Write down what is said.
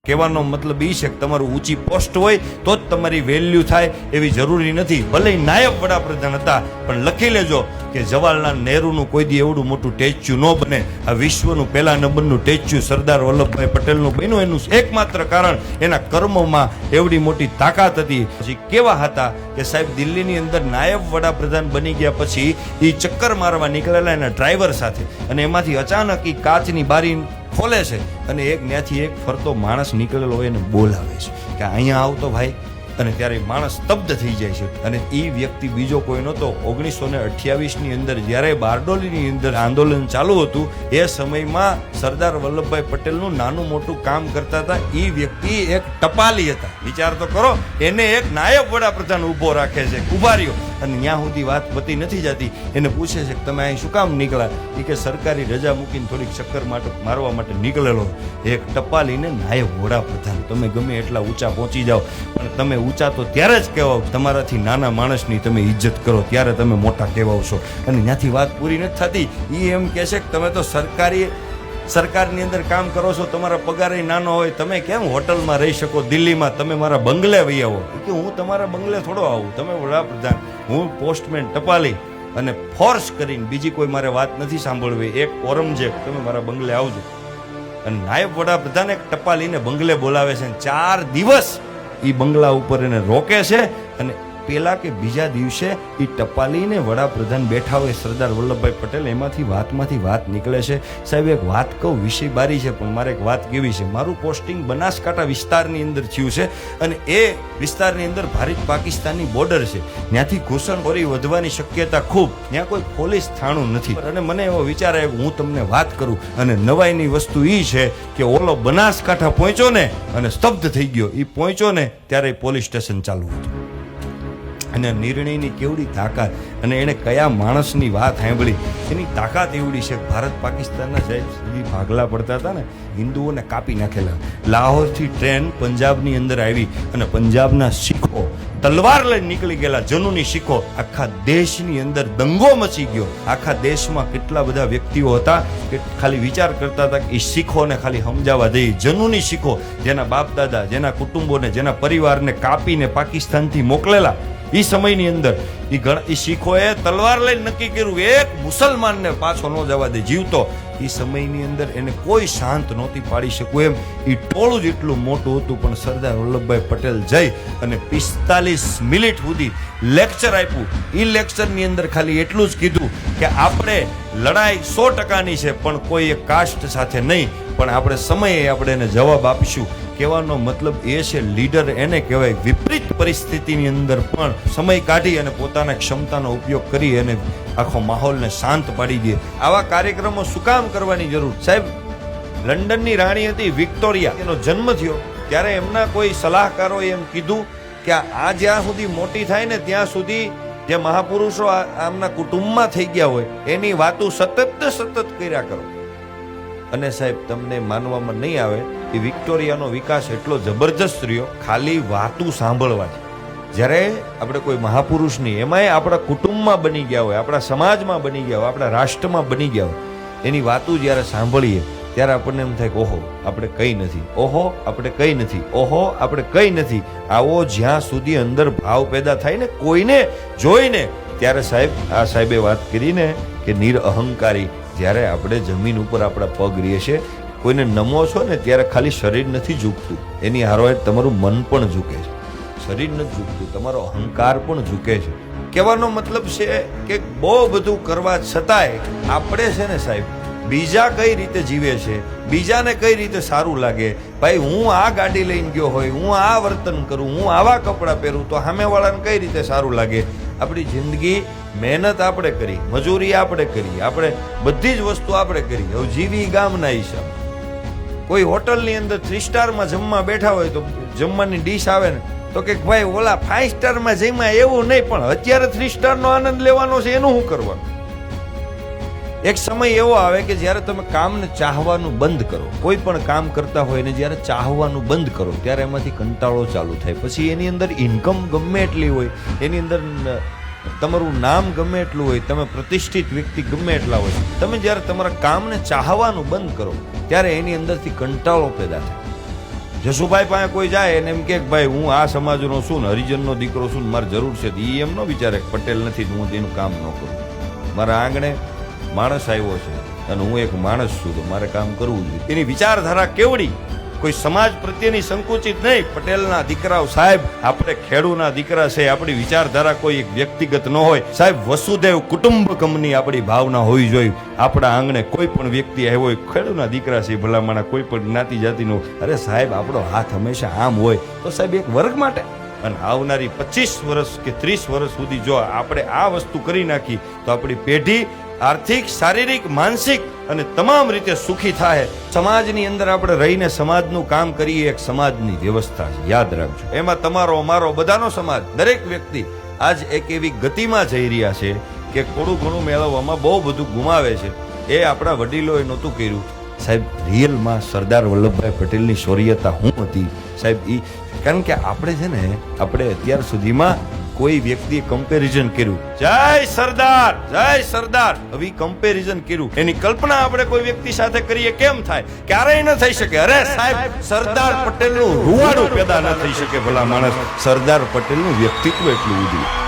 કહેવાનો મતલબ એ છે કે તમારું ઊંચી પોસ્ટ હોય તો જ તમારી વેલ્યુ થાય એવી જરૂરી નથી. ભલે નાયબ વડાપ્રધાન હતા, પણ લખી લેજો કે જવાહરલાલ નહેરુનું કોઈ દી એવડું મોટું સ્ટેચ્યુ ન બને. આ વિશ્વનું પહેલા નંબરનું સ્ટેચ્યુ સરદાર વલ્લભભાઈ પટેલનું બન્યું એનું એકમાત્ર કારણ એના કર્મોમાં એવડી મોટી તાકાત હતી. પછી કેવા હતા કે સાહેબ દિલ્હીની અંદર નાયબ વડાપ્રધાન બની ગયા પછી એ ચક્કર મારવા નીકળેલા એના ડ્રાઈવર સાથે, અને એમાંથી અચાનક એ કાચની બારી ખોલે છે અને ત્યાંથી એક ફરતો માણસ નીકળેલો હોય એને બોલાવે છે કે અહીંયા આવતો ભાઈ. અને ત્યારે માણસ સ્તબ્ધ થઈ જાય છે. અને એ વ્યક્તિ બીજો કોઈ નહોતો. 1928ની અંદર જ્યારે બારડોલીની અંદર આંદોલન ચાલુ હતું એ સમયમાં સરદાર વલ્લભભાઈ પટેલનું નાનું મોટું કામ કરતા હતા એ વ્યક્તિ એક ટપાલી હતા. વિચાર તો કરો, એને એક નાયબ વડાપ્રધાન ઊભો રાખે છે, ઉભા રહ્યો. અને ત્યાં સુધી વાત પતી નથી જતી. એને પૂછે છે કે તમે અહીં શું કામ નીકળ્યા? એ કે સરકારી રજા મૂકીને થોડીક ચક્કર મારવા માટે નીકળેલો. એક ટપાલીને નાયબ વડાપ્રધાન. તમે ગમે એટલા ઊંચા પહોંચી જાઓ, પણ તમે ઊંચા તો ત્યારે જ કહેવાવ તમારાથી નાના માણસની તમે ઇજ્જત કરો ત્યારે તમે મોટા કહેવાવશો. અને ત્યાંથી વાત પૂરી નથી થતી. એ એમ કહે છે કે તમે તો સરકારની અંદર કામ કરો છો, તમારા પગાર નાનો હોય, તમે કેમ હોટલમાં રહી શકો દિલ્હીમાં? તમે મારા બંગલે વહી આવો. કે હું તમારા બંગલે થોડો આવું, તમે વડાપ્રધાન, હું પોસ્ટમેન ટપાલી, અને ફોર્સ કરીને બીજી કોઈ મારે વાત નથી સાંભળવી. એક ઔરંગઝેબ, તમે મારા બંગલે આવજો. અને નાયબ વડાપ્રધાન એક ટપાલીને બંગલે બોલાવે છે. 4 દિવસ એ બંગલા ઉપર એને રોકે છે. અને પેલા કે બીજા દિવસે એ ટપાલીને વડાપ્રધાન બેઠા હોય સરદાર વલ્લભભાઈ પટેલ, એમાંથી વાત નીકળે છે. સાહેબ એક વાત કહું, વિષય બારી છે પણ મારે એક વાત કેવી છે. મારું પોસ્ટિંગ બનાસકાંઠા વિસ્તારની અંદર થયું છે અને એ વિસ્તારની અંદર ભારત પાકિસ્તાનની બોર્ડર છે. ત્યાંથી ઘૂસણખોરી વધવાની શક્યતા ખૂબ. ત્યાં કોઈ પોલીસ થાણું નથી. અને મને એવો વિચાર આવ્યો હું તમને વાત કરું. અને નવાઈની વસ્તુ એ છે કે ઓલો બનાસકાંઠા પહોંચ્યો ને અને સ્તબ્ધ થઈ ગયો. એ પહોંચ્યો ને ત્યારે પોલીસ સ્ટેશન ચાલુ હતું. અને નિર્ણયની કેવડી તાકાત, અને એણે કયા માણસની વાત સાંભળી એની તાકાત એવડી છે. ભારત પાકિસ્તાનના સાહેબ સુધી ભાગલા પડતા હતા ને, હિન્દુઓને કાપી નાખેલા. લાહોરથી ટ્રેન પંજાબની અંદર આવી અને પંજાબના શીખો તલવાર લઈને નીકળી ગયેલા. જનૂની શીખો. આખા દેશની અંદર દંગો મચી ગયો. આખા દેશમાં કેટલા બધા વ્યક્તિઓ હતા કે ખાલી વિચાર કરતા હતા કે એ શીખોને ખાલી સમજાવવા દઈએ. જનૂની શીખો, જેના બાપ દાદા, જેના કુટુંબોને, જેના પરિવારને કાપીને પાકિસ્તાનથી મોકલેલા. એ સમયની અંદર એ શીખોએ તલવાર લઈને નક્કી કર્યું એક મુસલમાનને પાછો ન જવા દે જીવતો. એ સમયની અંદર એને કોઈ શાંત નહોતી પાડી શકવું એમ એ ટોળું જ એટલું મોટું હતું. પણ સરદાર વલ્લભભાઈ પટેલ જઈ અને 45 મિનિટ સુધી લેક્ચર આપ્યું. એ લેક્ચરની અંદર ખાલી એટલું જ કીધું કે આપણે લડાઈ 100%ની છે, પણ કોઈ એક કાસ્ટ સાથે નહીં, પણ આપણે સમયે આપણે એને જવાબ આપીશું. કહેવાનો મતલબ એ છે લીડર એને કહેવાય વિપરીત પરિસ્થિતિની અંદર પણ સમય કાઢી અને પોતાના ક્ષમતાનો ઉપયોગ કરી અને આખો માહોલને શાંત પાડી દે. આવા કાર્યક્રમો શું કામ કરવાની જરૂર? સાહેબ લંડનની રાણી હતી વિક્ટોરિયા, એનો જન્મ થયો ત્યારે એમના કોઈ સલાહકારોએ એમ કીધું કે આ જ્યાં સુધી મોટી થાય ને ત્યાં સુધી જે મહાપુરુષો આમના કુટુંબમાં થઈ ગયા હોય એની વાતો સતત કર્યા કરો. અને સાહેબ તમને માનવામાં નહીં આવે એ વિક્ટોરિયાનો વિકાસ એટલો જબરજસ્ત રહ્યો ખાલી વાતું સાંભળવાથી. જ્યારે આપણે કોઈ મહાપુરુષની, એમાંય આપણા કુટુંબમાં બની ગયા હોય, આપણા સમાજમાં બની ગયા હોય, આપણા રાષ્ટ્રમાં બની ગયા હોય, એની વાતું જ્યારે સાંભળીએ ત્યારે આપણને એમ થાય કે ઓહો આપણે કંઈ નથી, ઓહો આપણે કંઈ નથી, ઓહો આપણે કંઈ નથી. આવો જ્યાં સુધી અંદર ભાવ પેદા થાય ને કોઈને જોઈને, ત્યારે સાહેબ આ સાહેબે વાત કરીને કે નિરઅહંકારી. જ્યારે આપણે જમીન ઉપર આપણા પગ રહીએ છીએ, કોઈને નમો છો ને ત્યારે ખાલી શરીર નથી ઝૂકતું, એની હારોહાર તમારું મન પણ ઝૂકે છે. શરીર નથી ઝૂકતું, તમારો અહંકાર પણ ઝૂકે છે. કહેવાનો મતલબ છે કે બહુ બધું કરવા છતાંય આપણે છે ને સાહેબ બીજા કઈ રીતે જીવે છે, બીજાને કઈ રીતે સારું લાગે. ભાઈ હું આ ગાડી લઈને ગયો હોય, હું આ વર્તન કરું, હું આવા કપડાં પહેરું તો સામેવાળાને કઈ રીતે સારું લાગે. આપણી જિંદગી મહેનત આપણે કરી, મજૂરી આપણે કરી, આપણે બધી જ વસ્તુ આપણે કરી. હવે જીવી ગામના હિસાબ. કોઈ હોટલની અંદર 3 સ્ટારમાં જમવા બેઠા હોય તો જમવાની ડીશ આવે ને તો કે ભાઈ ઓલા 5 સ્ટારમાં જમ્યા એવું નહીં, પણ અત્યારે 3 સ્ટારનો આનંદ લેવાનો છે એનું શું કરવાનું? એક સમય એવો આવે કે જ્યારે તમે કામને ચાહવાનું બંધ કરો, કોઈ પણ કામ કરતા હોય ને જ્યારે ચાહવાનું બંધ કરો ત્યારે એમાંથી કંટાળો ચાલુ થાય. પછી એની અંદર ઇન્કમ ગમે એટલી હોય, એની અંદર તમારું નામ ગમે એટલું હોય, તમે પ્રતિષ્ઠિત વ્યક્તિ ગમે એટલા હોય, તમે જ્યારે તમારા કામને ચાહવાનું બંધ કરો ત્યારે એની અંદરથી કંટાળો પેદા થાય. જસુભાઈ પાસે કોઈ જાય એને એમ કે ભાઈ હું આ સમાજનો છું ને હરિજનનો દીકરો છું ને મારે જરૂર છે, એ એમ ન વિચારે પટેલ નથી હું તેનું કામ ન કરું. મારા આંગણે માણસ આવ્યો છે અને હું એક માણસ છું તો મારે કામ કરવું જોઈએ. એની વિચારધારા કેવડી, કોઈ સમાજ પ્રત્યેની સંકુચિત નહીં. પટેલના દીકરાઓ સાહેબ આપણે ખેડૂના દીકરા છે, આપણી વિચારધારા કોઈ એક વ્યક્તિગત ન હોય સાહેબ. વસુદેવ કુટુંબકમની આપણી ભાવના હોવી જોઈએ. આપણા આંગણે કોઈ પણ વ્યક્તિ આવ્યો હોય, ખેડૂના દીકરા છે ભલામણા કોઈ પણ જ્ઞાતિ જાતિનો, અરે સાહેબ આપણો હાથ હંમેશા આમ હોય તો સાહેબ એક વર્ગ માટે. અને આવનારી 25 વર્ષ કે 30 વર્ષ સુધી જો આપણે આ વસ્તુ કરી નાખી તો આપણી પેઢી આર્થિક, શારીરિક, માનસિક અને તમામ રીતે સુખી થાય. સમાજની અંદર આપણે રહીને સમાજનું કામ કરીએ, એક સમાજની વ્યવસ્થા છે, યાદ રાખજો. એમાં તમારો અમારો બધાનો સમાજ, દરેક વ્યક્તિ આજ એક એવી ગતિમાં જઈ રહ્યા છે કે થોડું ઘણું મેળવવામાં બહુ બધું ગુમાવે છે. એ આપણા વડીલોએ નહોતું કર્યું સાહેબ. રિયલમાં સરદાર વલ્લભભાઈ પટેલની શૌર્યતા શું હતી સાહેબ? કારણ કે આપણે છે ને, આપણે અત્યાર સુધીમાં કોઈ વ્યક્તિએ કમ્પેરિઝન કર્યું, જય સરદાર જય સરદાર, હવે કમ્પેરિઝન કર્યું, એની કલ્પના આપણે કોઈ વ્યક્તિ સાથે કરીએ કેમ થાય? ક્યારેય ન થઈ શકે. અરે સાહેબ સરદાર પટેલનું રૂવાડું પેદા ન થઈ શકે ભલા માણસ. સરદાર પટેલનું વ્યક્તિત્વ એટલું ઊંડું.